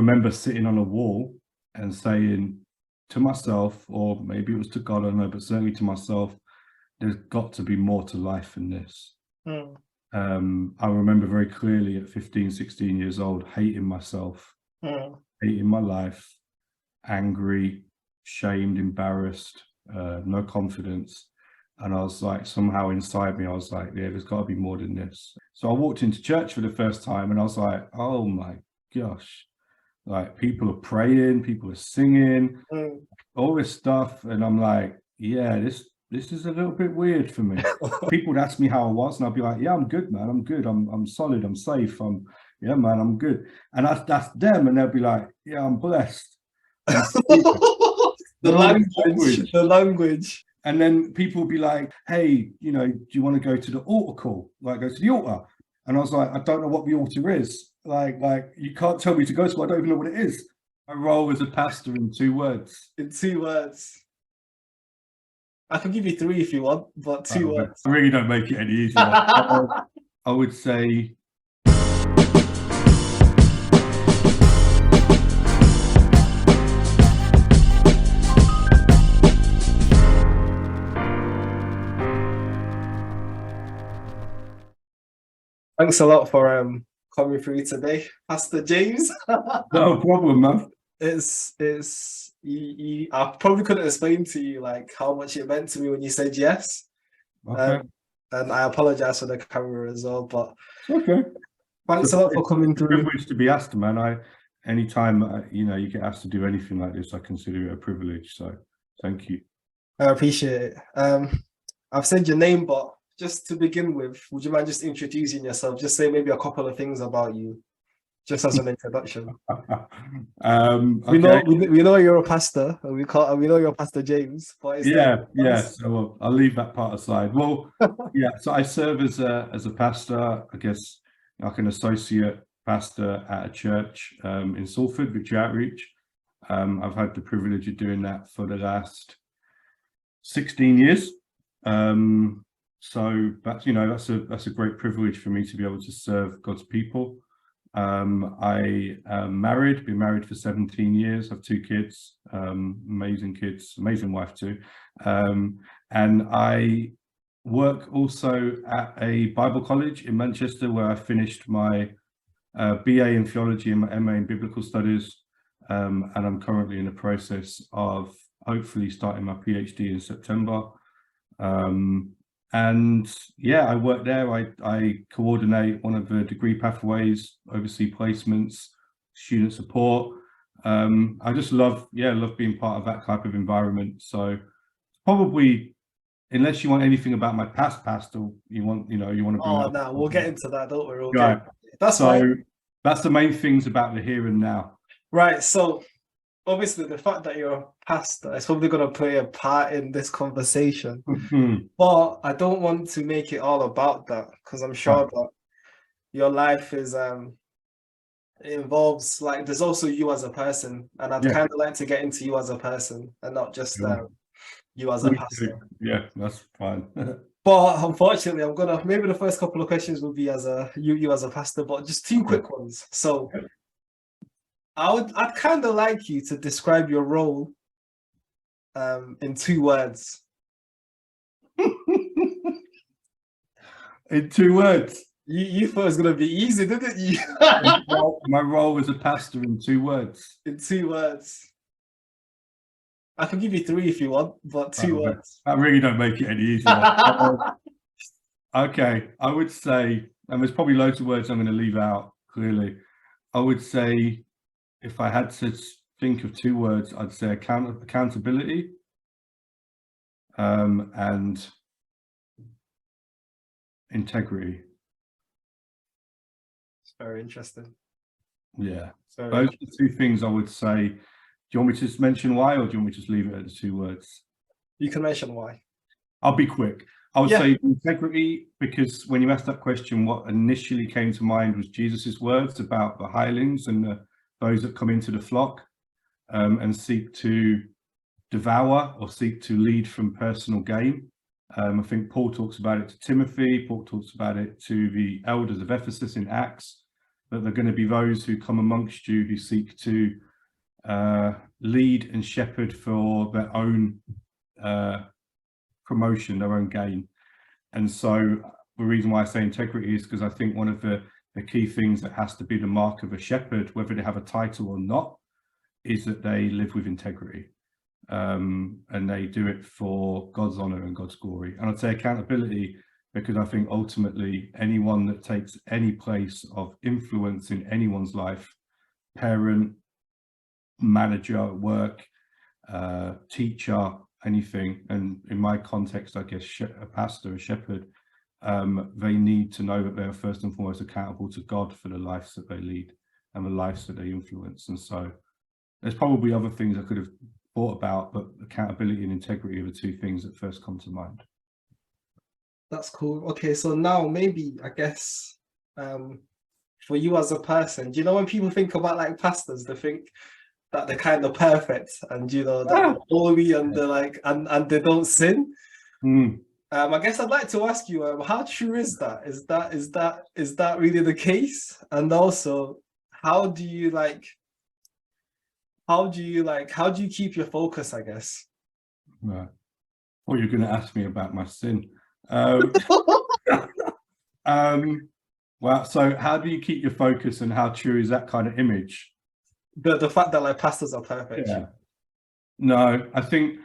remember sitting on a wall and saying to myself, or maybe it was to God, I don't know, but certainly to myself, there's got to be more to life than this. I remember very clearly at 15, 16 years old, hating myself, hating my life, angry, shamed, embarrassed, no confidence. And I was like, somehow inside me, I was like, yeah, there's got to be more than this. So I walked into church for the first time and I was like, oh my gosh, like people are praying, people are singing, all this stuff. And I'm like, yeah, this is a little bit weird for me. People would ask me how I was and I'd be like, yeah, I'm good, man. I'm good. I'm solid. I'm safe. Yeah, man, I'm good. And that's them. And they'll be like, yeah, I'm blessed. The language. And then people will be like, hey, you know, do you want to go to the altar call? Like, go to the altar. And I was like, I don't know what the altar is. Like you can't tell me to go to, I don't even know what it is. My role as a pastor in 2 words. In 2 words. I can give you 3 if you want, but 2 words. I really don't make it any easier. I would say... Thanks a lot for coming through today, Pastor James. No problem, man. I probably couldn't explain to you like how much it meant to me when you said yes. Okay. And I apologize for the camera as well, but okay. Thanks a lot for coming through. Privilege to be asked, man. Anytime you know you get asked to do anything like this, I consider it a privilege. So thank you. I appreciate it. I've said your name, but just to begin with, would you mind just introducing yourself? Just say maybe a couple of things about you, just as an introduction. We know you're a pastor, and we know you're Pastor James. But So I'll leave that part aside. Well, yeah. So I serve as a pastor, I guess, like an associate pastor at a church in Salford, Victory Outreach. I've had the privilege of doing that for the last 16 years. So that's a great privilege for me to be able to serve God's people. I am married, been married for 17 years, have 2 kids, amazing kids, amazing wife too. And I work also at a Bible college in Manchester where I finished my BA in theology and my MA in biblical studies. And I'm currently in the process of hopefully starting my PhD in September. And yeah, I work there. I coordinate one of the degree pathways, oversee placements, student support. I just love being part of that type of environment. So probably, unless you want anything about my past pastor, you want to bring no, we'll get into that, don't worry. Right. That's fine. That's the main things about the here and now. Right. So obviously the fact that you're a pastor is probably going to play a part in this conversation. But I don't want to make it all about that, because I'm sure that your life is it involves, like, there's also you as a person, and I'd kind of like to get into you as a person and not just you as a pastor. Yeah, that's fine. But unfortunately, I'm gonna, maybe the first couple of questions will be as you as a pastor, but just 2 quick ones. So I'd kind of like you to describe your role in 2 words. In 2 words. You thought it was gonna be easy, didn't you? My role as a pastor in 2 words. In 2 words. I can give you 3 if you want, but 2 words. I really don't make it any easier. Okay, I would say, and there's probably loads of words I'm going to leave out, clearly. I would say, if I had to think of 2 words, I'd say accountability and integrity. It's very interesting. Yeah, those are the 2 things I would say. Do you want me to just mention why, or do you want me to just leave it at the 2 words? You can mention why. I'll be quick. I would say integrity, because when you asked that question, what initially came to mind was Jesus's words about the hirelings and those that come into the flock and seek to devour or seek to lead from personal gain. I think Paul talks about it to Timothy. Paul talks about it to the elders of Ephesus in Acts. that there are going to be those who come amongst you who seek to lead and shepherd for their own promotion, their own gain. And so the reason why I say integrity is because I think one of the key things that has to be the mark of a shepherd, whether they have a title or not, is that they live with integrity, and they do it for God's honor and God's glory. And I'd say accountability, because I think ultimately anyone that takes any place of influence in anyone's life, parent, manager at work, teacher, anything, and in my context, I guess a pastor, a shepherd, they need to know that they're first and foremost accountable to God for the lives that they lead and the lives that they influence. And so there's probably other things I could have thought about, but accountability and integrity are the two things that first come to mind. That's cool. Okay, so now maybe, I guess, for you as a person, do you know when people think about like pastors, they think that they're kind of perfect and, you know, that they're holy and they're like, and they don't sin? I guess I'd like to ask you, how true is that? Is that really the case? And also, how do you keep your focus, I guess? Right. Well, you're going to ask me about my sin. Well, so how do you keep your focus, and how true is that kind of image? The fact that like pastors are perfect. Yeah. No, I think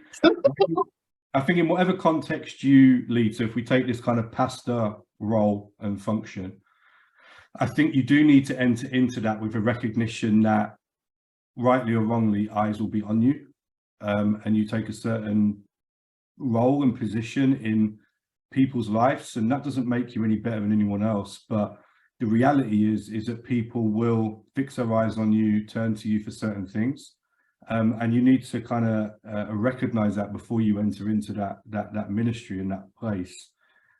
in whatever context you lead, so if we take this kind of pastor role and function, I think you do need to enter into that with a recognition that, rightly or wrongly, eyes will be on you, and you take a certain role and position in people's lives, and that doesn't make you any better than anyone else. But the reality is that people will fix their eyes on you, turn to you for certain things, and you need to kind of recognize that before you enter into that ministry in that place.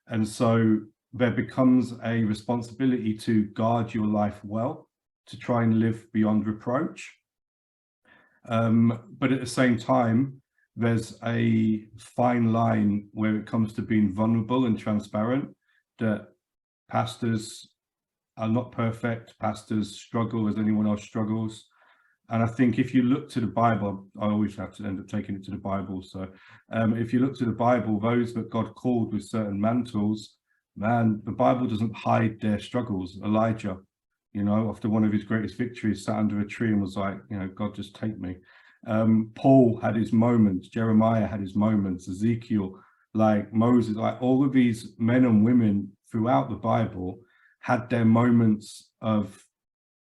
And so there becomes a responsibility to guard your life well, to try and live beyond reproach. But at the same time, there's a fine line where it comes to being vulnerable and transparent, that pastors are not perfect. Pastors struggle as anyone else struggles. And I think if you look to the Bible, I always have to end up taking it to the Bible. So if you look to the Bible, those that God called with certain mantles, man, the Bible doesn't hide their struggles. Elijah, you know, after one of his greatest victories, sat under a tree and was like, you know, God, just take me. Paul had his moments, Jeremiah had his moments, Ezekiel, like Moses, like all of these men and women throughout the Bible had their moments of,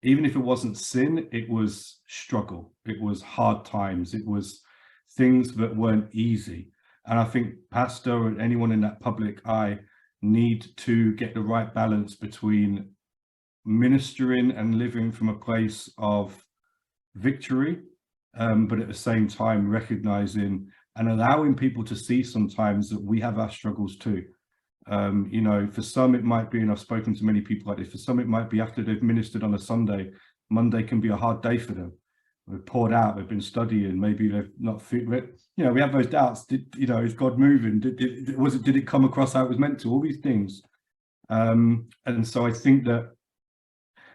even if it wasn't sin, it was struggle, it was hard times, it was things that weren't easy. And I think pastor and anyone in that public eye need to get the right balance between ministering and living from a place of victory, but at the same time recognizing and allowing people to see sometimes that we have our struggles too. You know, for some it might be, and I've spoken to many people like this, for some it might be after they've ministered on a Sunday, Monday can be a hard day for them. They've poured out, they've been studying, maybe they've not fit, you know, we have those doubts. You know, is God moving? Did it come across how it was meant to? All these things. And so I think that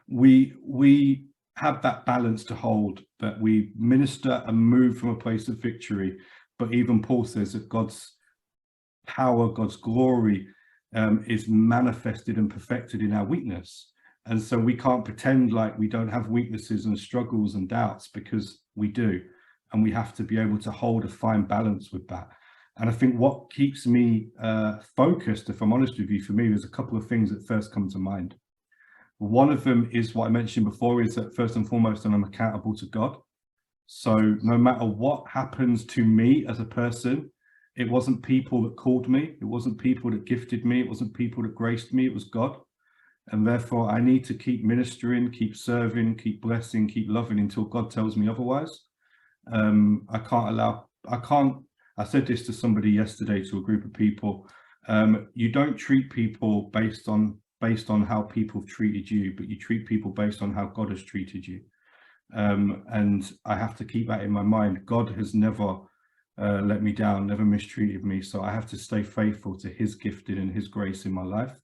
we have that balance to hold, that we minister and move from a place of victory. But even Paul says that God's power, God's glory is manifested and perfected in our weakness. And so we can't pretend like we don't have weaknesses and struggles and doubts, because we do. And we have to be able to hold a fine balance with that. And I think what keeps me focused, if I'm honest with you, for me, there's a couple of things that first come to mind. One of them is what I mentioned before, is that first and foremost, I'm accountable to God. So no matter what happens to me as a person, it wasn't people that called me, it wasn't people that gifted me, it wasn't people that graced me, it was God. And therefore I need to keep ministering, keep serving, keep blessing, keep loving until God tells me otherwise. I said this to somebody yesterday, to a group of people. You don't treat people based on how people have treated you, but you treat people based on how God has treated you. And I have to keep that in my mind. God has never let me down, never mistreated me. So I have to stay faithful to his gifting and his grace in my life.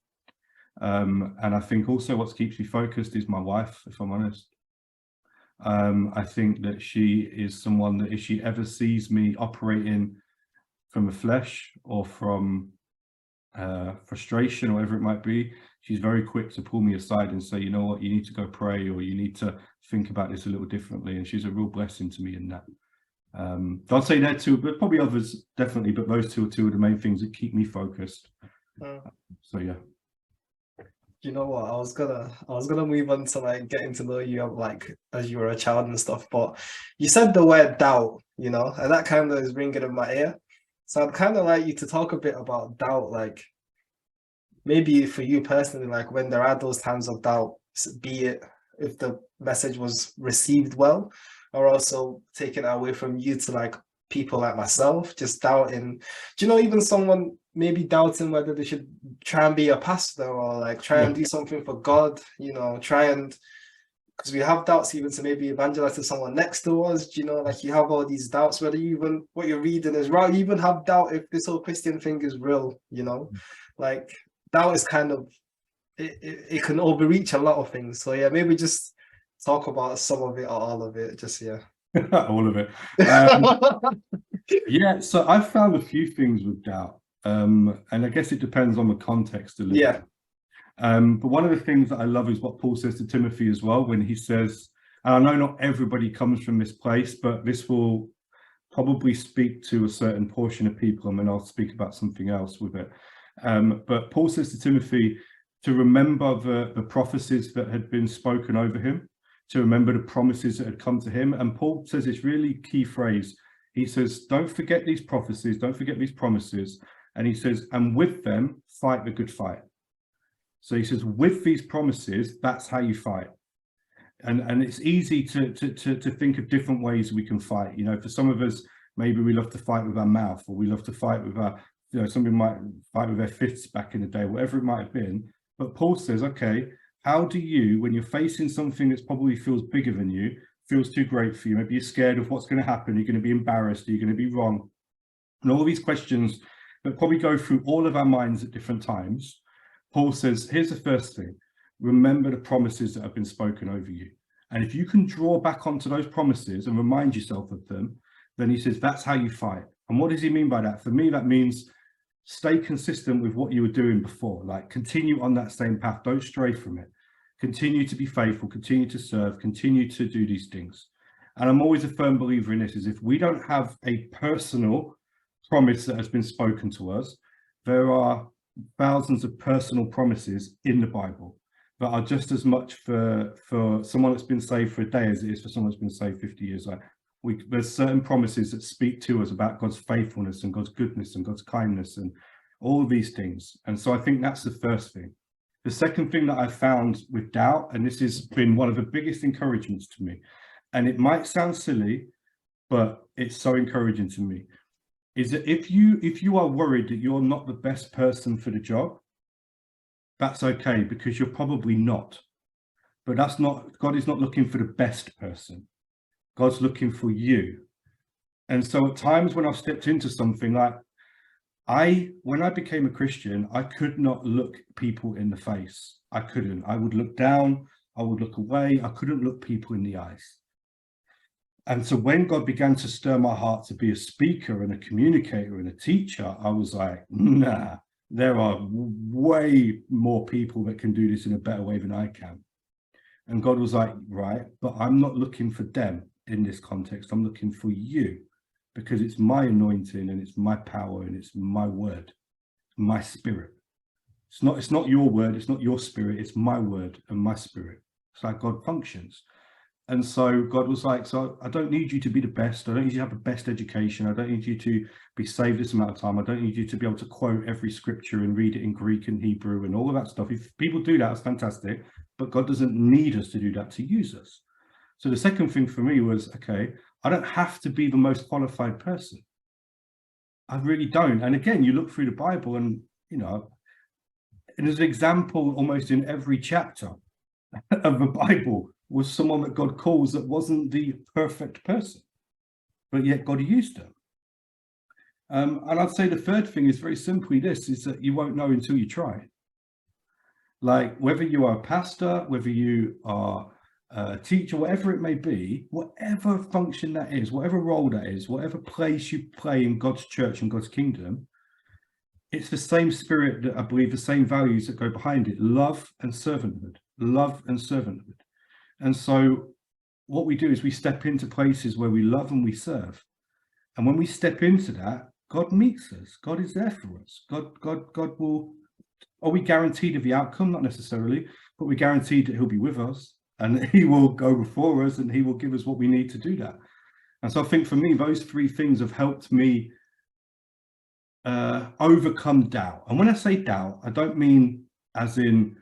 And I think also what keeps me focused is my wife, if I'm honest. I think that she is someone that if she ever sees me operating from the flesh or from frustration or whatever it might be, she's very quick to pull me aside and say, you know what, you need to go pray, or you need to think about this a little differently. And she's a real blessing to me in that. I'd say that too, but probably others definitely, but those two are the main things that keep me focused. So yeah. You know what, I was gonna move on to like getting to know you like as you were a child and stuff, but you said the word doubt, you know, and that kind of is ringing in my ear. So I'd kind of like you to talk a bit about doubt, like maybe for you personally, like when there are those times of doubt, be it if the message was received well, or also taken away from you to like people like myself, just doubting, do you know, even someone maybe doubting whether they should try and be a pastor or like try and do something for God, you know, because we have doubts even to maybe evangelize to someone next to us, you know, like you have all these doubts whether you even what you're reading is right. You even have doubt if this whole Christian thing is real, you know, like doubt is kind of, it can overreach a lot of things. So yeah, maybe just talk about some of it or all of it, just all of it. Yeah, so I've found a few things with doubt, and I guess it depends on the context a little bit. But one of the things that I love is what Paul says to Timothy as well, when he says, and I know not everybody comes from this place, but this will probably speak to a certain portion of people, and then I'll speak about something else with it. But Paul says to Timothy to remember the prophecies that had been spoken over him, to remember the promises that had come to him. And Paul says this really key phrase. He says, don't forget these prophecies, don't forget these promises. And he says, and with them, fight the good fight. So he says, with these promises, that's how you fight. And it's easy to think of different ways we can fight. You know, for some of us, maybe we love to fight with our mouth, or we love to fight with our, you know, somebody might fight with their fists back in the day, whatever it might have been. But Paul says, okay, how do you, when you're facing something that probably feels bigger than you, feels too great for you, maybe you're scared of what's going to happen, you're going to be embarrassed, you're going to be wrong, and all these questions that probably go through all of our minds at different times, Paul says, here's the first thing, remember the promises that have been spoken over you. And if you can draw back onto those promises and remind yourself of them, then he says, that's how you fight. And what does he mean by that? For me, that means stay consistent with what you were doing before, like continue on that same path, don't stray from it. Continue to be faithful, continue to serve, continue to do these things. And I'm always a firm believer in this, is if we don't have a personal promise that has been spoken to us, there are thousands of personal promises in the Bible that are just as much for someone that's been saved for a day as it is for someone that's been saved 50 years. Like there's certain promises that speak to us about God's faithfulness and God's goodness and God's kindness and all of these things. And so I think that's the first thing. The second thing that I found with doubt, and this has been one of the biggest encouragements to me, and it might sound silly, but it's so encouraging to me, is that if you are worried that you're not the best person for the job, that's okay, because you're probably not. But that's not, God is not looking for the best person. God's looking for you. And so at times when I've stepped into something, like when I became a Christian, I could not look people in the face. I couldn't. I would look down, I would look away, I couldn't look people in the eyes. And so when God began to stir my heart to be a speaker and a communicator and a teacher, I was like, nah, there are way more people that can do this in a better way than I can. And God was like, right, but I'm not looking for them in this context. I'm looking for you, because it's my anointing and it's my power and it's my word, my spirit. It's not your word, it's not your spirit, it's my word and my spirit. It's like God functions. And so God was like, so I don't need you to be the best. I don't need you to have the best education. I don't need you to be saved this amount of time. I don't need you to be able to quote every scripture and read it in Greek and Hebrew and all of that stuff. If people do that, it's fantastic. But God doesn't need us to do that to use us. So the second thing for me was, okay, I don't have to be the most qualified person. I really don't. And again, you look through the Bible and, you know, and there's an example almost in every chapter of the Bible was someone that God calls that wasn't the perfect person, but yet God used them. And I'd say the third thing is very simply this, is that you won't know until you try. Like whether you are a pastor, whether you are a teacher, whatever it may be, whatever function that is, whatever role that is, whatever place you play in God's church and God's kingdom, it's the same spirit that I believe, the same values that go behind it: love and servanthood, love and servanthood. And so what we do is we step into places where we love and we serve. And when we step into that, God meets us. God is there for us. God will. Are we guaranteed of the outcome? Not necessarily, but we're guaranteed that he'll be with us and he will go before us and he will give us what we need to do that. And so I think for me, those three things have helped me overcome doubt. And when I say doubt, I don't mean as in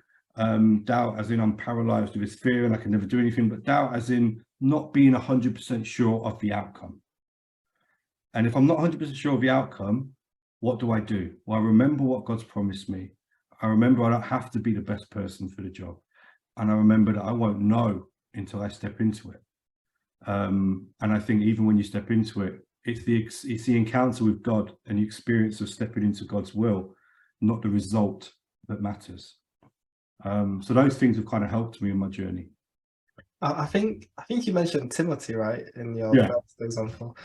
doubt as in I'm paralyzed with this fear and I can never do anything, but doubt as in not being 100% sure of the outcome. And if I'm not 100% sure of the outcome, what do? Well, I remember what God's promised me. I remember I don't have to be the best person for the job. And I remember that I won't know until I step into it. And I think even when you step into it, it's the encounter with God and the experience of stepping into God's will, not the result, that matters. So those things have kind of helped me in my journey. I think you mentioned Timothy, right, in your first example.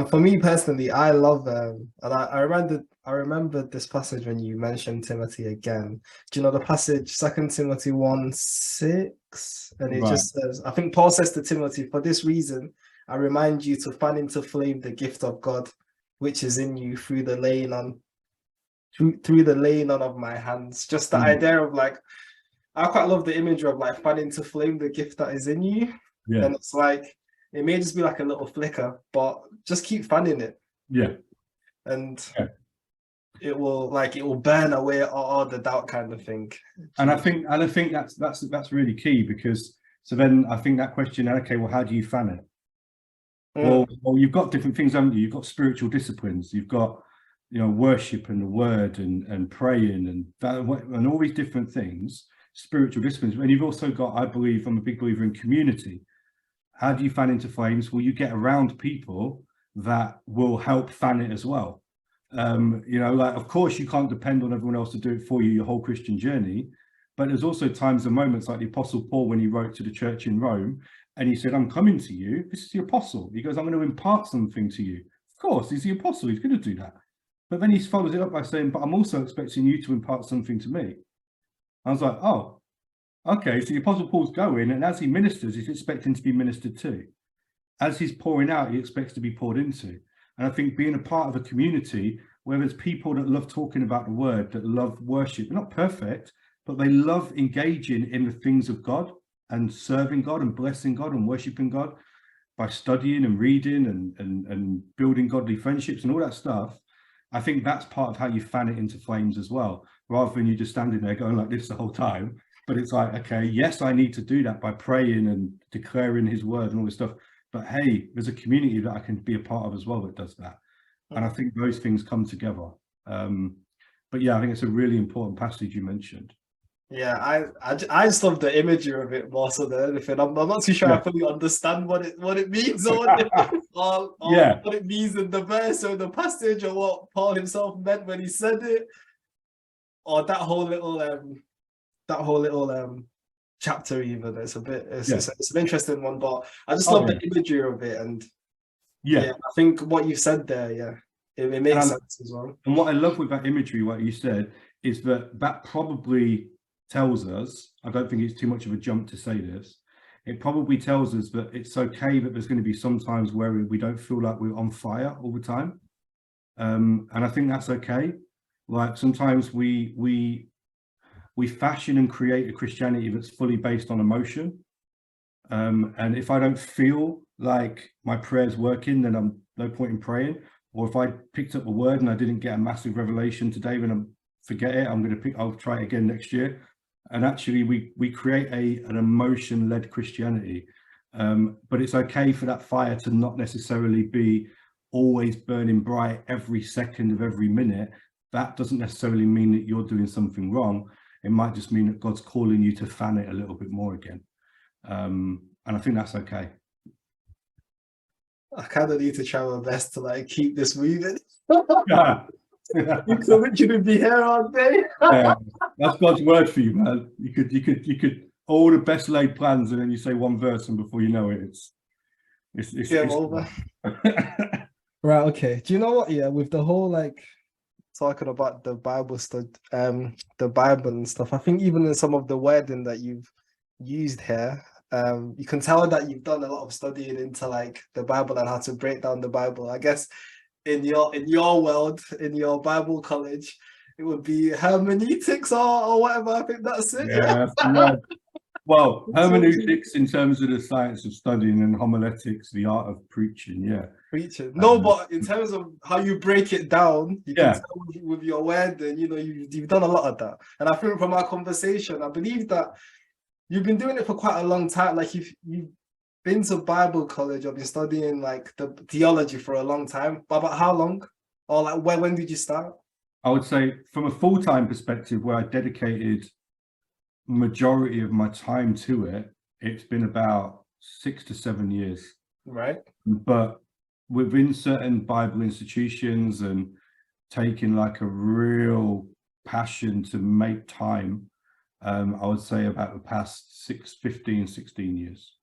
For me personally, I love and I remember this passage when you mentioned Timothy again. Do you know the passage 2 Timothy 1:6? And it just says, I think Paul says to Timothy, "For this reason, I remind you to fan into flame the gift of God, which is in you through the laying on of my hands." Just the idea of like, I quite love the imagery of like fanning to flame the gift that is in you. Yeah. And it's like, it may just be like a little flicker, but just keep fanning it. Yeah. And it will burn away all the doubt kind of thing. And I think that's really key, because so then I think that question, okay, well, how do you fan it? Well, you've got different things, haven't you? You've got spiritual disciplines, you've got, worship and the word and praying and all these different things, spiritual disciplines. And you've also got, I believe, I'm a big believer in community. How do you fan into flames? Well, you get around people that will help fan it as well. Like, of course, you can't depend on everyone else to do it for you your whole Christian journey, but there's also times and moments like the Apostle Paul when he wrote to the church in Rome, and he said, "I'm coming to you. This is the apostle." He goes, "I'm going to impart something to you." Of course, he's the apostle. He's going to do that. But then he follows it up by saying, "But I'm also expecting you to impart something to me." I was like, oh, okay. So the Apostle Paul's going, and as he ministers, he's expecting to be ministered to. As he's pouring out, he expects to be poured into. And I think being a part of a community where there's people that love talking about the word, that love worship, they're not perfect, but they love engaging in the things of God and serving God and blessing God and worshiping God by studying and reading and building godly friendships and all that stuff. I think that's part of how you fan it into flames as well, rather than you just standing there going like this the whole time. But it's like, okay, yes, I need to do that by praying and declaring his word and all this stuff. But hey, there's a community that I can be a part of as well that does that. And I think those things come together. But yeah, I think it's a really important passage you mentioned. Yeah, I just love the imagery of it more so than anything. I'm not too sure I fully understand what it means or what it means in the verse or the passage, or what Paul himself meant when he said it, or that whole little chapter even. It's an interesting one, but I just love the imagery of it. And I think what you said there, it makes sense as well. And what I love with that imagery, what you said, is that probably tells us, I don't think it's too much of a jump to say this, it probably tells us that it's okay that there's going to be some times where we don't feel like we're on fire all the time. And I think that's okay. Like sometimes we fashion and create a Christianity that's fully based on emotion. And if I don't feel like my prayer's working, then I'm no point in praying. Or if I picked up a word and I didn't get a massive revelation today, then forget it. I'll try it again next year. And actually we create an emotion-led Christianity. But it's okay for that fire to not necessarily be always burning bright every second of every minute. That doesn't necessarily mean that you're doing something wrong. It might just mean that God's calling you to fan it a little bit more again. And I think that's okay. I kind of need to try my best to like keep this moving. Yeah. You could literally be here all day. Yeah, that's God's word for you, man. You could all the best laid plans, and then you say one verse, and before you know it, it's over. Right, okay. Do you know what? Yeah, with the whole like talking about the Bible study, the Bible and stuff, I think even in some of the wording that you've used here, you can tell that you've done a lot of studying into like the Bible and how to break down the Bible. I guess in your world, in your Bible college, it would be hermeneutics or whatever. I think that's it. Yeah. Well, hermeneutics in terms of the science of studying, and homiletics, the art of preaching. Yeah. Preaching. No, but in terms of how you break it down, you can tell with your word, and you've done a lot of that. And I think from our conversation, I believe that you've been doing it for quite a long time. Like you've been to Bible college or been studying like the theology for a long time. But about how long? Or like when did you start? I would say from a full-time perspective, where I dedicated majority of my time to it, it's been about 6 to 7 years. Right. But within certain Bible institutions and taking like a real passion to make time, I would say about the past 16 years.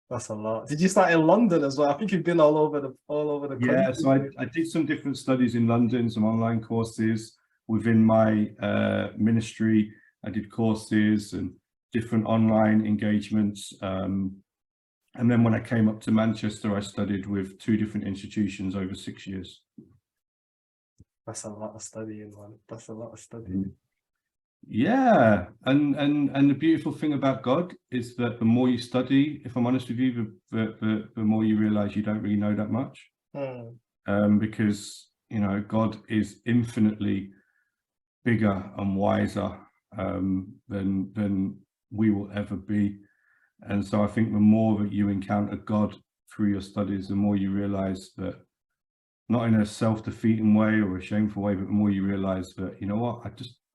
That's a lot. Did you start in London as well? I think you've been all over the country. Yeah, so I did some different studies in London, some online courses within my ministry. I did courses and different online engagements. And then when I came up to Manchester, I studied with 2 different institutions over 6 years. That's a lot of studying, man. That's a lot of studying. Yeah, and the beautiful thing about God is that the more you study, if I'm honest with you, the more you realize you don't really know that much. Because God is infinitely bigger and wiser than we will ever be. And so I think the more that you encounter God through your studies, the more you realize that, not in a self-defeating way or a shameful way, but the more you realize that, you know what,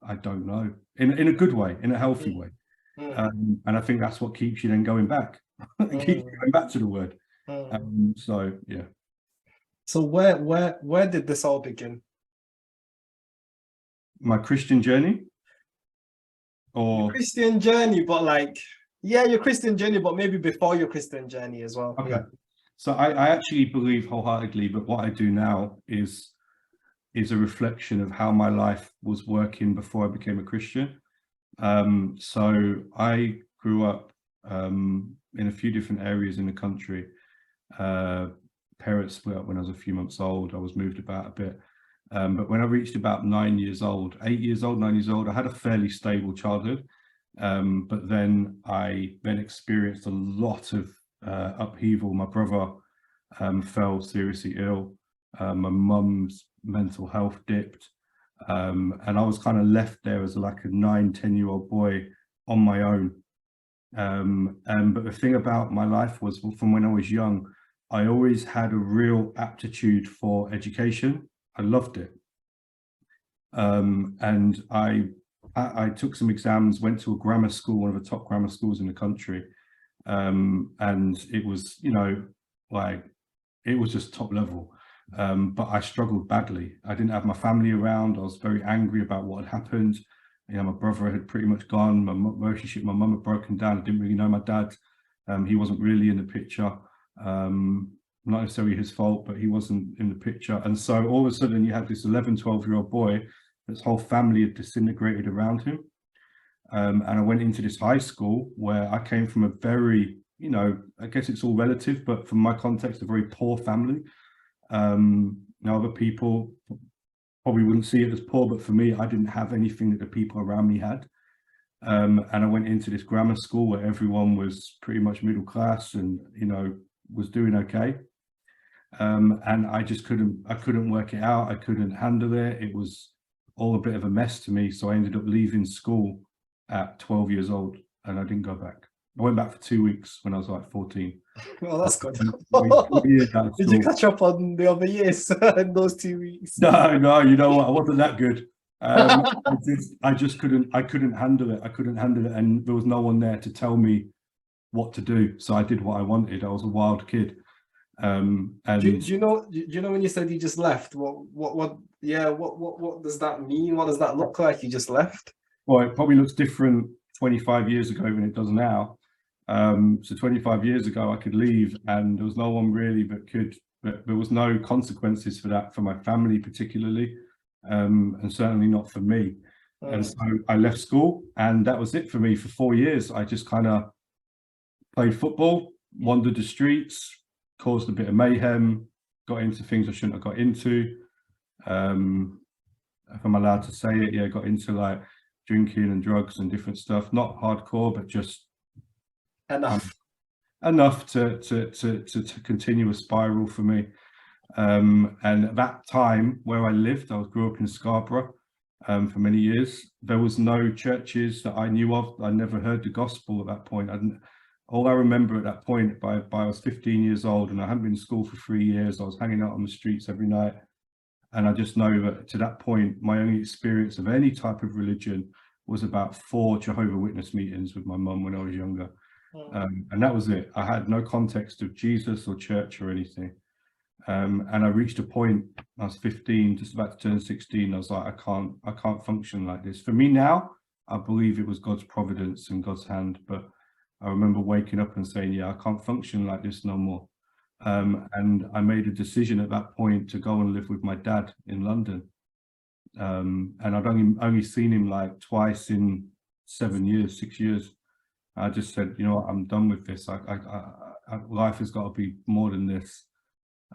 I don't know, in a good way, in a healthy way. And I think that's what keeps you then going back and keep going back to the word. So yeah. So where did this all begin? My Christian journey? Or your Christian journey, but like, yeah, your Christian journey, but maybe before your Christian journey as well. Okay. Yeah. So I actually believe wholeheartedly that what I do now is a reflection of how my life was working before I became a Christian. So I grew up in a few different areas in the country. Parents split up when I was a few months old. I was moved about a bit. But when I reached about 9 years old, 9 years old, I had a fairly stable childhood. But then I experienced a lot of upheaval. My brother fell seriously ill. My mum's mental health dipped. And I was kind of left there as like a 9-10-year-old boy on my own. But the thing about my life was, from when I was young, I always had a real aptitude for education. I loved it. And I took some exams, went to a grammar school, one of the top grammar schools in the country. And it was, like, it was just top level. But I struggled badly. I didn't have my family around. I was very angry about what had happened. My brother had pretty much gone. My relationship with my mum had broken down. I didn't really know my dad. He wasn't really in the picture. Not necessarily his fault, but he wasn't in the picture. And so all of a sudden you had this 11, 12-year-old boy, his whole family had disintegrated around him. And I went into this high school where I came from a very, I guess it's all relative, but from my context, a very poor family. Other people probably wouldn't see it as poor, but for me, I didn't have anything that the people around me had. And I went into this grammar school where everyone was pretty much middle class and, was doing okay. And I just couldn't work it out. I couldn't handle it. It was all a bit of a mess to me. So I ended up leaving school at 12 years old and I didn't go back. I went back for 2 weeks when I was like 14. Well, that's good. Did you catch up on the other years in those 2 weeks? No, you know what? I wasn't that good. I couldn't handle it. I couldn't handle it. And there was no one there to tell me what to do. So I did what I wanted. I was a wild kid. And do you know when you said you just left, what does that mean? What does that look like? You just left? Well, it probably looks different 25 years ago than it does now. So 25 years ago I could leave and there was no one really but there was no consequences for that, for my family particularly, and certainly not for me. And so I left school and that was it for me. For 4 years I just kind of played football, wandered the streets, caused a bit of mayhem, got into things I shouldn't have got into. If I'm allowed to say it, yeah, got into like drinking and drugs and different stuff, not hardcore, but just enough to continue a spiral for me. And at that time where I lived, I grew up in Scarborough for many years. There was no churches that I knew of. I never heard the gospel at that point. All I remember at that point, by I was 15 years old and I hadn't been in school for 3 years. I was hanging out on the streets every night. And I just know that to that point, my only experience of any type of religion was about 4 Jehovah's Witness meetings with my mum when I was younger. And that was it. I had no context of Jesus or church or anything. And I reached a point, I was 15, just about to turn 16. I was like, I can't function like this. For me now, I believe it was God's providence and God's hand. But I remember waking up and saying, yeah, I can't function like this no more. And I made a decision at that point to go and live with my dad in London. And I'd only seen him like twice in 6 years. I just said, you know what, I'm done with this. Life has got to be more than this.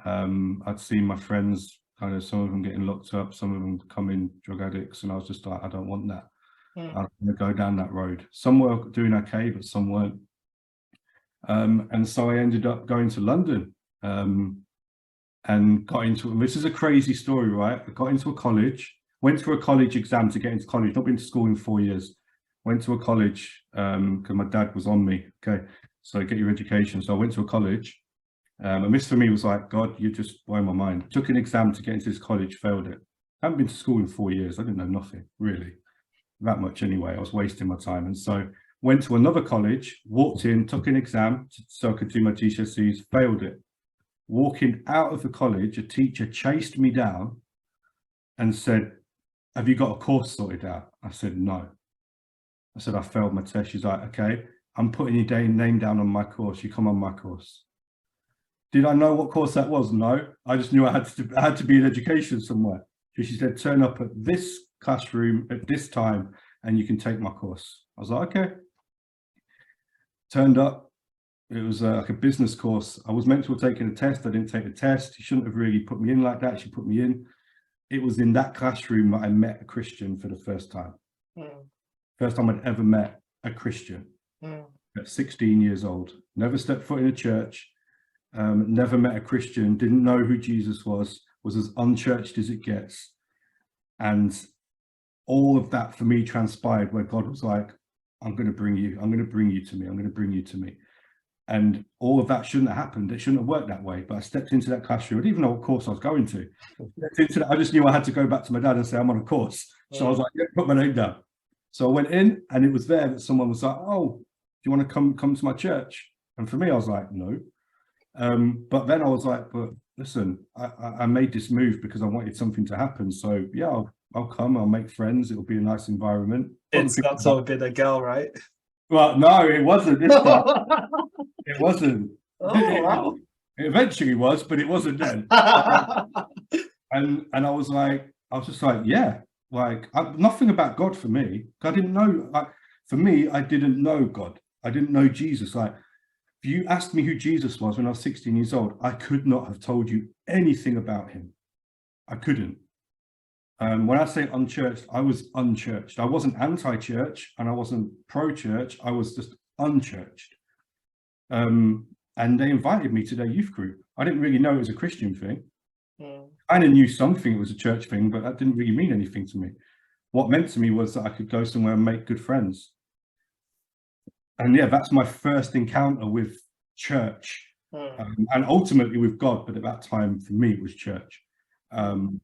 I'd seen my friends, kind of some of them getting locked up, some of them becoming drug addicts, and I was just like, I don't want that. I don't want to go down that road. Some were doing okay, but some weren't. And so I ended up going to London and got into, and this is a crazy story, right? I got into a college, went through a college exam to get into college, not been to school in 4 years. Went to a college because my dad was on me. Okay, so get your education. So I went to a college. And this for me was like, God, you just blow my mind. Took an exam to get into this college, failed it. I haven't been to school in 4 years. I didn't know nothing, really. That much anyway. I was wasting my time. And so went to another college, walked in, took an exam so I could do my GCSEs, failed it. Walking out of the college, a teacher chased me down and said, have you got a course sorted out? I said, no. I said, I failed my test. She's like, okay, I'm putting your name down on my course. You come on my course. Did I know what course that was? No. I just knew I had to be in education somewhere. So she said, turn up at this classroom at this time and you can take my course. I was like, okay. Turned up. It was like a business course. I was meant to have taken a test. I didn't take the test. She shouldn't have really put me in like that. She put me in. It was in that classroom that I met a Christian for the first time. First time I'd ever met a Christian at 16 years old. Never stepped foot in a church, never met a Christian, didn't know who Jesus was as unchurched as it gets. And all of that for me transpired where God was like, I'm going to bring you to me. I'm going to bring you to me. And all of that shouldn't have happened. It shouldn't have worked that way. But I stepped into that classroom. I didn't even know what course I was going to. I just knew I had to go back to my dad and say, I'm on a course. So I was like, yeah, put my name down. So I went in and it was there that someone was like, oh, do you want to come to my church? And for me, I was like, no. But then I was like, but listen, I made this move because I wanted something to happen. So yeah, I'll come, I'll make friends. It'll be a nice environment. It's got to have been a girl, right? Well, no, it wasn't this time. It wasn't. Oh, wow. It eventually was, but it wasn't then. And I was just like, yeah. Like nothing about God for me. I didn't know. Like for me, I didn't know God. I didn't know Jesus. Like if you asked me who Jesus was when I was 16 years old, I could not have told you anything about him. I couldn't. When I say unchurched, I was unchurched. I wasn't anti-church and I wasn't pro-church. I was just unchurched. And they invited me to their youth group. I didn't really know it was a Christian thing. I kind of knew something it was a church thing, but that didn't really mean anything to me. What meant to me was that I could go somewhere and make good friends. And yeah, that's my first encounter with church and ultimately with God. But at that time, for me, it was church. And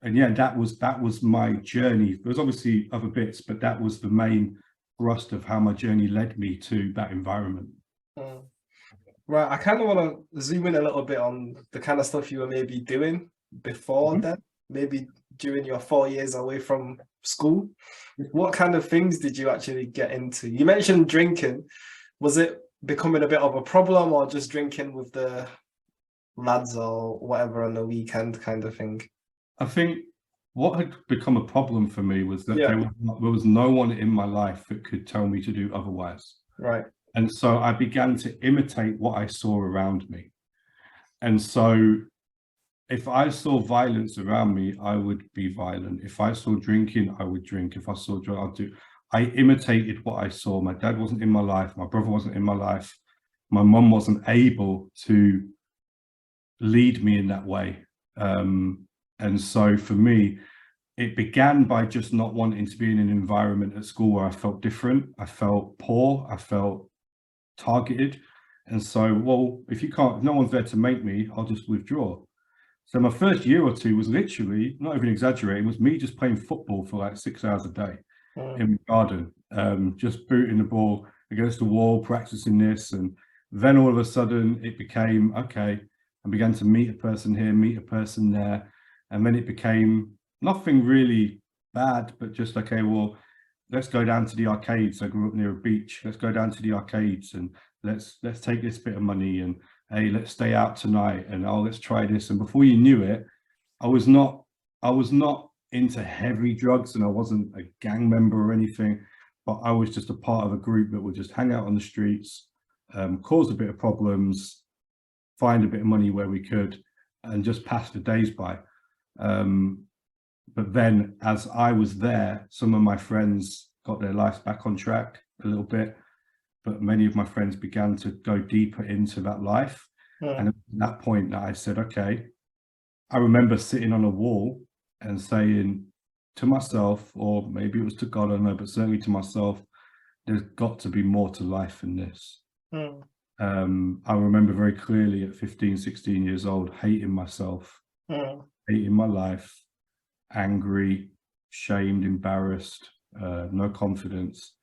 yeah, that was my journey. There was obviously other bits, but that was the main thrust of how my journey led me to that environment. Right. I kind of want to zoom in a little bit on the kind of stuff you were maybe doing before then, maybe during your 4 years away from school. What kind of things did you actually get into? You mentioned drinking. Was it becoming a bit of a problem, or just drinking with the lads or whatever on the weekend kind of thing? I think what had become a problem for me was that Yeah. there was no one in my life that could tell me to do otherwise. Right. And so I began to imitate what I saw around me. And so if I saw violence around me, I would be violent. If I saw drinking, I would drink. If I saw drugs, I'd do. I imitated what I saw. My dad wasn't in my life. My brother wasn't in my life. My mum wasn't able to lead me in that way. And so for me, it began by just not wanting to be in an environment at school where I felt different. I felt poor. I felt targeted. And so, well, if no one's there to make me, I'll just withdraw. So my first year or two was literally, not even exaggerating, was me just playing football for like 6 hours a day in the garden, just booting the ball against the wall, practicing this. And then all of a sudden it became, okay, I began to meet a person here, meet a person there. And then it became nothing really bad, but just, okay, well, let's go down to the arcades. I grew up near a beach. Let's go down to the arcades and let's take this bit of money and, hey, let's stay out tonight, and oh, let's try this. And before you knew it, I was not into heavy drugs, and I wasn't a gang member or anything, but I was just a part of a group that would just hang out on the streets, cause a bit of problems, find a bit of money where we could, and just pass the days by. But then as I was there, some of my friends got their lives back on track a little bit, but many of my friends began to go deeper into that life. And at that point that I said, okay, I remember sitting on a wall and saying to myself, or maybe it was to God, I don't know, but certainly to myself, there's got to be more to life than this. I remember very clearly at 15, 16 years old, hating myself, hating my life, angry, shamed, embarrassed, no confidence.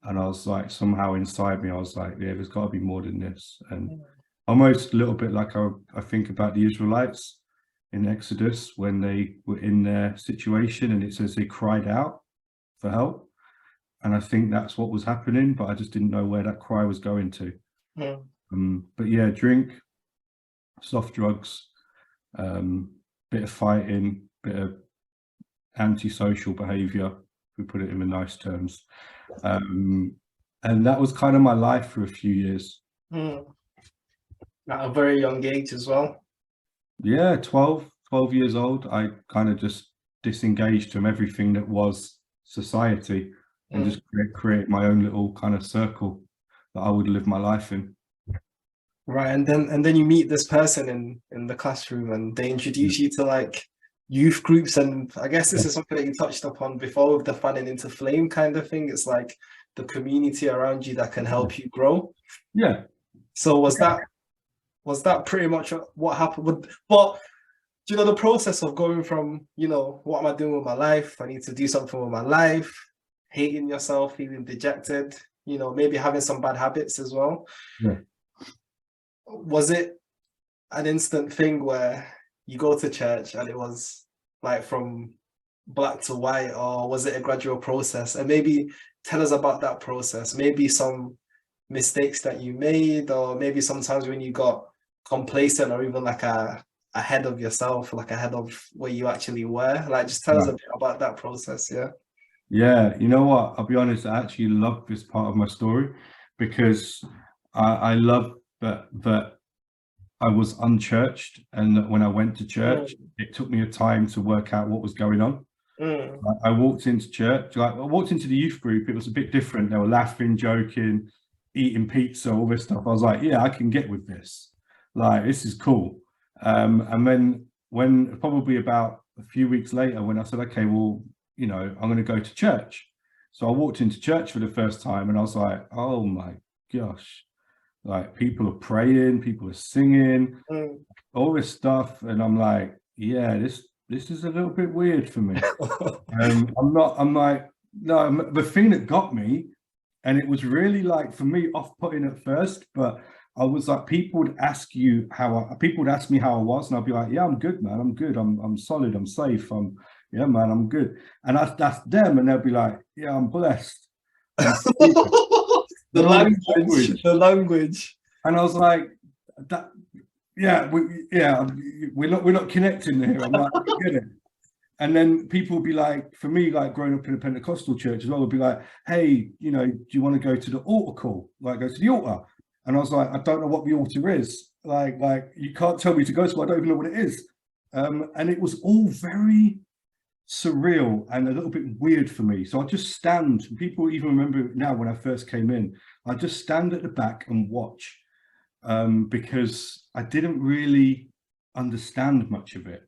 And I was like, somehow inside me, I was like, yeah, there's got to be more than this. And almost a little bit like I think about the Israelites in Exodus when they were in their situation, and it says they cried out for help. And I think that's what was happening, but I just didn't know where that cry was going to. But yeah, drink, soft drugs, bit of fighting, bit of antisocial behavior, we put it in the nice terms. And that was kind of my life for a few years. At a very young age as well. Yeah, 12 years old, I kind of just disengaged from everything that was society and just create my own little kind of circle that I would live my life in. Right, and then you meet this person in the classroom, and they introduce you to like youth groups, and I guess this is something that you touched upon before with the fanning into flame kind of thing. It's like the community around you that can help you grow. Yeah. So was that pretty much what happened? But you know, the process of going from, you know, what am I doing with my life? I need to do something with my life, hating yourself, feeling dejected, you know, maybe having some bad habits as well. Yeah. Was it an instant thing where you go to church and it was like from black to white, or was it a gradual process? And maybe tell us about that process, maybe some mistakes that you made, or maybe sometimes when you got complacent or even like ahead of yourself, like ahead of where you actually were. Like, just tell us a bit about that process. Yeah, you know what, I'll be honest, I actually love this part of my story because I love that I was unchurched, and that when I went to church, it took me a time to work out what was going on. I walked into church, like I walked into the youth group, it was a bit different. They were laughing, joking, eating pizza, all this stuff. I was like, yeah, I can get with this. Like, this is cool. And then when probably about a few weeks later, when I said, okay, well, you know, I'm going to go to church. So I walked into church for the first time and I was like, oh my gosh, like people are praying, people are singing, all this stuff. And I'm like, yeah, this is a little bit weird for me. I'm like, no, the thing that got me, and it was really like, for me, off-putting at first, but I was like, people would ask me how I was, and I'd be like, yeah, I'm good, man. I'm good. I'm solid. I'm safe. Yeah, man, I'm good. And that's them, and they'll be like, yeah, I'm blessed. The language. And I was like, that, yeah, we're not connecting here. I'm like, I get it. And then people would be like, for me, like growing up in a Pentecostal church as well, would be like, hey, you know, do you want to go to the altar call? Like, go to the altar. And I was like, I don't know what the altar is. Like you can't tell me to go to, I don't even know what it is. And it was all very surreal and a little bit weird for me. So I just stand, people even remember it now when I first came in, I just stand at the back and watch, because I didn't really understand much of it.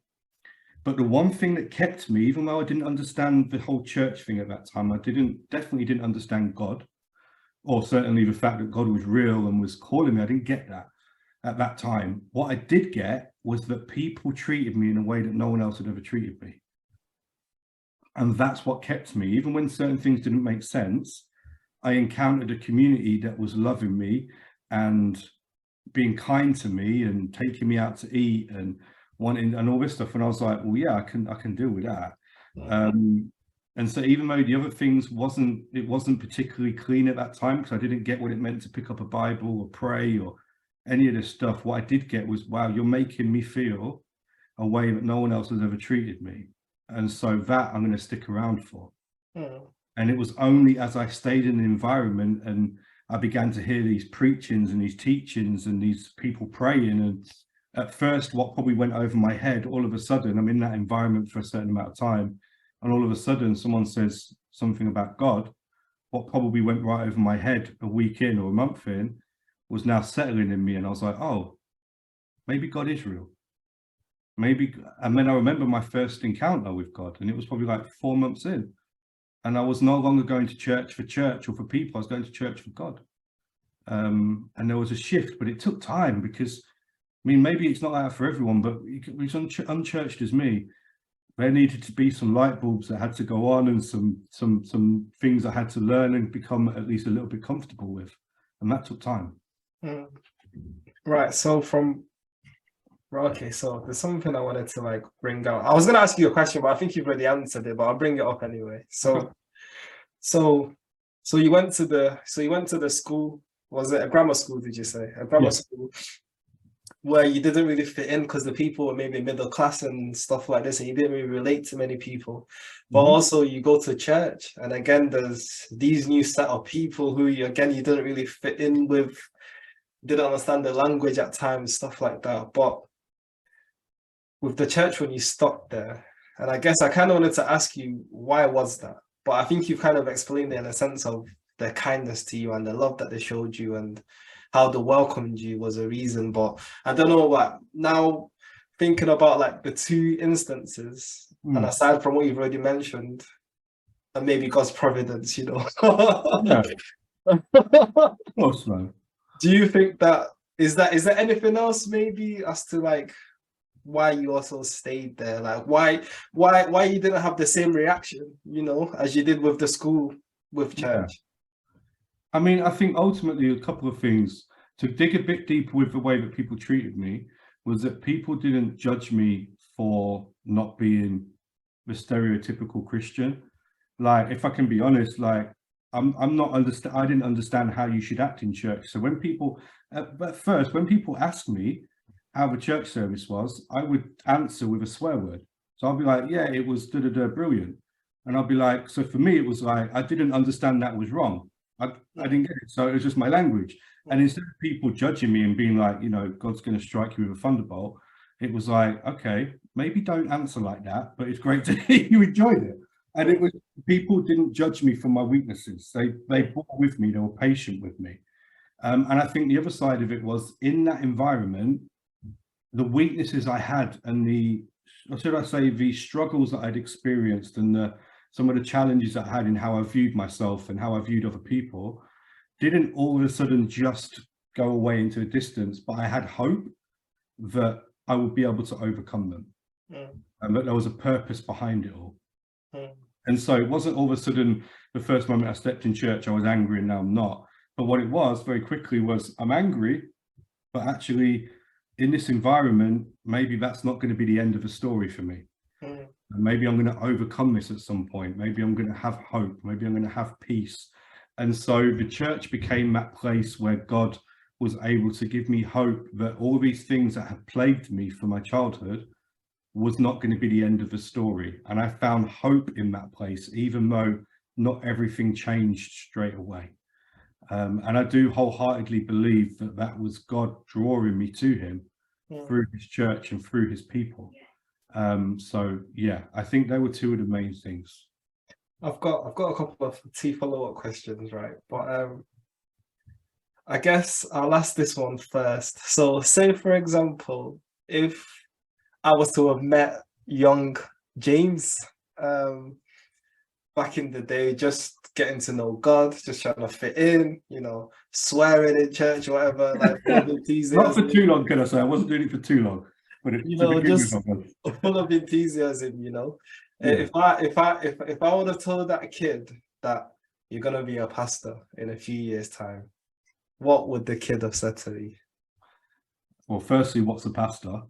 But the one thing that kept me, even though I didn't understand the whole church thing at that time, I definitely didn't understand God, or certainly the fact that God was real and was calling me. I didn't get that at that time. What I did get was that people treated me in a way that no one else had ever treated me. And that's what kept me. Even when certain things didn't make sense, I encountered a community that was loving me and being kind to me and taking me out to eat and wanting and all this stuff. And I was like, well, yeah, I can deal with that. And so even though the other things wasn't particularly clean at that time, because I didn't get what it meant to pick up a Bible or pray or any of this stuff, what I did get was, wow, you're making me feel a way that no one else has ever treated me. And so that I'm going to stick around for. And it was only as I stayed in the environment and I began to hear these preachings and these teachings and these people praying, and at first what probably went over my head, all of a sudden I'm in that environment for a certain amount of time, and all of a sudden someone says something about God. What probably went right over my head a week in or a month in was now settling in me, and I was like, oh, maybe God is real. Maybe. And then I remember my first encounter with God, and it was probably like 4 months in, and I was no longer going to church or for people. I was going to church for God. And there was a shift, but it took time, because I mean, maybe it's not like that for everyone, but as unchurched as me, there needed to be some light bulbs that had to go on, and some things I had to learn and become at least a little bit comfortable with, and that took time. Right. So okay, so there's something I wanted to like bring out. I was going to ask you a question, but I think you've already answered it, but I'll bring it up anyway. So you went to the school. Was it a grammar school? Did you say a grammar school where you didn't really fit in because the people were maybe middle class and stuff like this, and you didn't really relate to many people? But also you go to church, and again, there's these new set of people who you didn't really fit in with, didn't understand the language at times, stuff like that. But with the church, when you stopped there, and I guess I kind of wanted to ask you, why was that? But I think you've kind of explained it in a sense of their kindness to you and the love that they showed you and how they welcomed you was a reason. But I don't know what, now thinking about like the two instances, and aside from what you've already mentioned, and maybe God's providence, you know. Yeah. Of course, man. Do you think that is there anything else maybe as to like why you also stayed there? Like why you didn't have the same reaction, you know, as you did with the school, with church? Yeah. I mean, I think ultimately a couple of things. To dig a bit deeper with the way that people treated me was that people didn't judge me for not being the stereotypical Christian. Like, if I can be honest, like I didn't understand how you should act in church. So when people, at first, when people asked me how the church service was, I would answer with a swear word. So I'll be like, yeah, it was brilliant. And I'll be like, so for me, it was like, I didn't understand that was wrong. I didn't get it. So it was just my language. And instead of people judging me and being like, you know, God's going to strike you with a thunderbolt, it was like, okay, maybe don't answer like that, but it's great to hear you enjoyed it. And it was, people didn't judge me for my weaknesses. They bore with me, they were patient with me. And I think the other side of it was, in that environment, the weaknesses I had and the struggles that I'd experienced and some of the challenges I had in how I viewed myself and how I viewed other people didn't all of a sudden just go away into a distance, but I had hope that I would be able to overcome them, and that there was a purpose behind it all. And so it wasn't all of a sudden the first moment I stepped in church, I was angry and now I'm not. But what it was very quickly was, I'm angry, but actually in this environment, maybe that's not going to be the end of the story for me. And maybe I'm going to overcome this at some point. Maybe I'm going to have hope. Maybe I'm going to have peace. And so the church became that place where God was able to give me hope that all these things that had plagued me from my childhood was not going to be the end of the story. And I found hope in that place, even though not everything changed straight away. And I do wholeheartedly believe that that was God drawing me to him through his church and through his people. So yeah, I think they were two of the main things. I've got a couple of follow-up questions, right? But I guess I'll ask this one first. So say, for example, if I was to have met young James back in the day, just getting to know God, just trying to fit in, swearing in church, whatever, like full of enthusiasm. Not for too long, can I say? I wasn't doing it for too long. But just full of enthusiasm, Yeah. If I would have told that kid that you're gonna be a pastor in a few years' time, what would the kid have said to me? Well, firstly, what's a pastor?